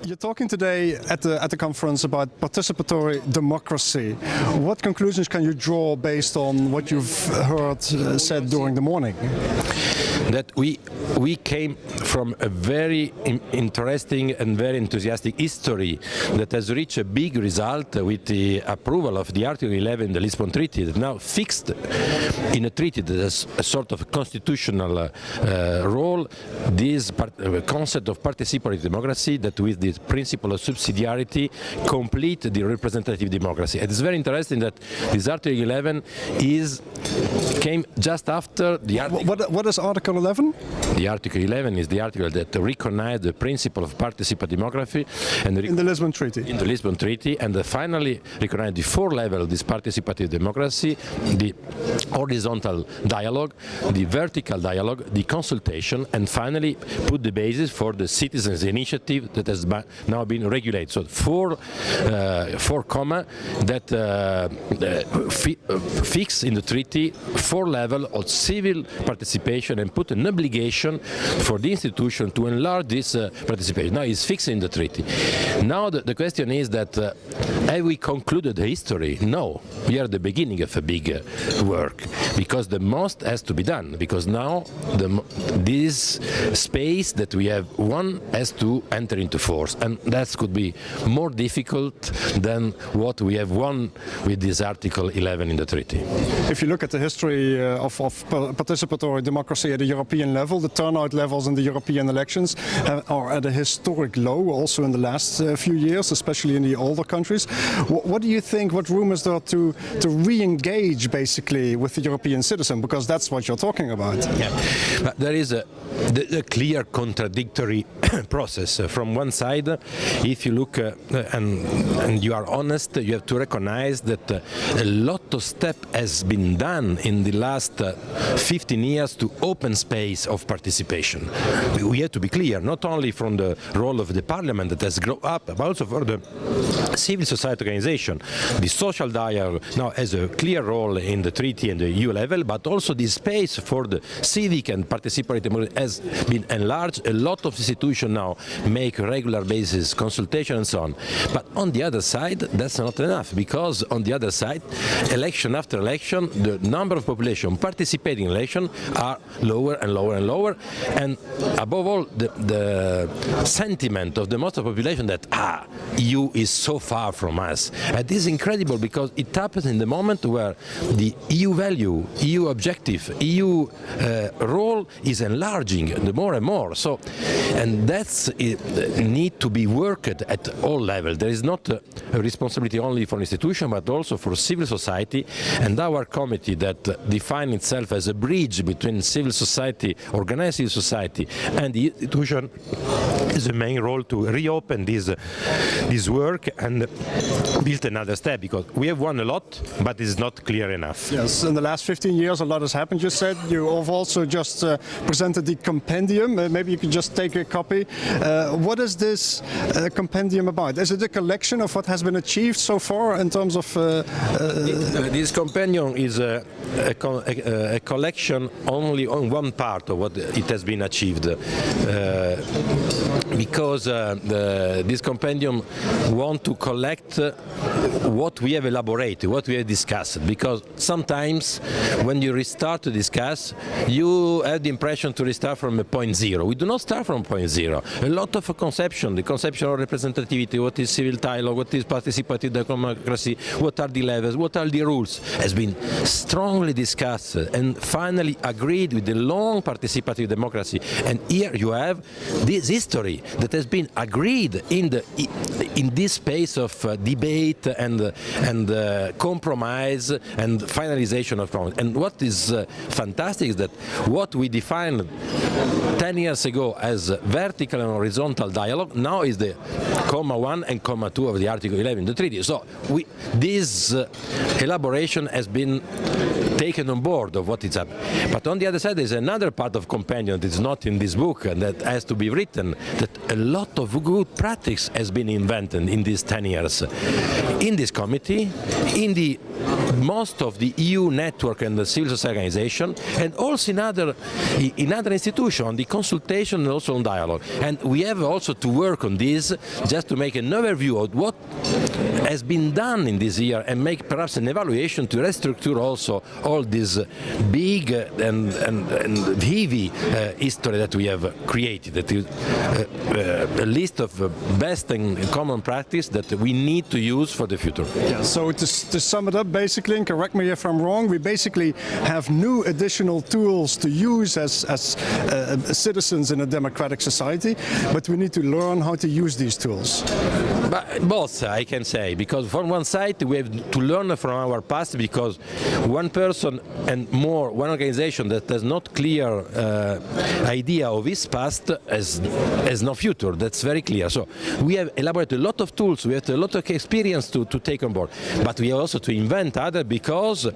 You're talking today at the conference about participatory democracy. What conclusions can you draw based on what you've heard said during the morning? That we came from a very interesting and very enthusiastic history that has reached a big result with the approval of the Article 11 in the Lisbon Treaty, that now fixed in a treaty that has a sort of constitutional role, this concept of participatory democracy, that with the principle of subsidiarity complete the representative democracy. It is very interesting that this Article 11 came just after the article. What is Article 11? The Article 11 is the article that recognized the principle of participatory democracy and in the Lisbon Treaty. In the Lisbon Treaty, and finally recognized the four levels of this participatory democracy: the horizontal dialogue, the vertical dialogue, the consultation, and finally put the basis for the citizens' initiative that has now been regulated. So four comma that fix in the treaty four levels of civil participation and put an obligation for the institution to enlarge this participation. Now it's fixed in the treaty. Now the question is that have we concluded the history? No, we are at the beginning of a big work, because the most has to be done, because now this space that we have won has to enter into force, and that could be more difficult than what we have won with this Article 11 in the treaty. If you look at the history of participatory democracy at the European level, the turnout levels in the European elections are at a historic low also in the last few years, especially in the older countries. What do you think, what room is there to re-engage basically with the European citizen, because that's what you're talking about? Yeah. But there is a clear contradictory process. From one side, if you look and you are honest, you have to recognize that a lot of step has been done in the last 15 years to open space of participation. We have to be clear, not only from the role of the parliament that has grown up, but also for the civil society organization. The social dialogue now has a clear role in the treaty and the EU level, but also the space for the civic and participatory democracy has been enlarged. A lot of institutions now make regular basis consultation and so on. But on the other side, that's not enough, because on the other side, election after election, the number of population participating in election are lower and lower and lower, and above all, the sentiment of the most of the population that EU is so far from us. And this is incredible, because it happens in the moment where the EU value, EU objective, EU role is enlarging the more and more. So, and that's need to be worked at all levels. There is not a responsibility only for institution, but also for civil society, and our committee that defines itself as a bridge between civil society, organized civil society, and the institution is the main role to reopen this work and build another step, because we have won a lot, but it's not clear enough. Yes, in the last 15 years a lot has happened, you said. You have also just presented the compendium. Maybe you could just take a copy. What is this compendium about? Is it a collection of what has been achieved so far in terms of... This compendium is a collection only on one part of what it has been achieved, because this compendium wants to collect what we have elaborated, what we have discussed, because sometimes when you restart to discuss, you have the impression to restart from a point zero. We do not start from point zero. A lot of conception, the conception of representativity, what is civil dialogue, what is participative democracy, what are the levels, what are the rules, has been strongly discussed and finally agreed with the long participative democracy. And here you have this history that has been agreed in this space of debate and compromise and finalization of problems. And what is fantastic is that what we defined 10 years ago as vertical and horizontal dialogue now is the comma 1 and comma 2 of the Article 11 in the treaty. So this elaboration has been taken on board of what is happening. But on the other side, there's another part of compendium that is not in this book and that has to be written, that a lot of good practice has been invented in these 10 years. In this committee, in the most of the EU network and the civil society organization, and also in other institutions, on the consultation and also on dialogue. And we have also to work on this, just to make an overview of what has been done in this year and make perhaps an evaluation to restructure also all this big and heavy history that we have created. That is a list of best and common practice that we need to use for the future. Yeah, so to sum it up, basically, and correct me if I'm wrong, we basically have new additional tools to use as citizens in a democratic society, but we need to learn how to use these tools. But both, I can say, because from one side we have to learn from our past, because one person and more, one organization that has not clear idea of its past has no future. That's very clear. So we have elaborated a lot of tools, we have a lot of experience to take on board, but we have also to invent other, because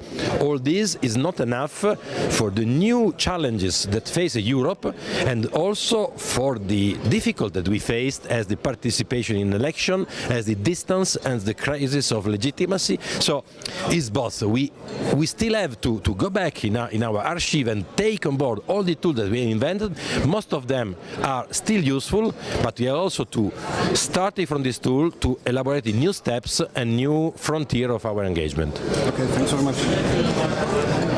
all this is not enough for the new challenges that face Europe, and also for the difficulty that we faced as the participation in election, as the distance and the crisis of legitimacy. So it's both. We still have to go back in our archive and take on board all the tools that we invented. Most of them are still useful, but we are also to start from this tool to elaborate new steps and new frontier of our engagement. Okay, thanks very much.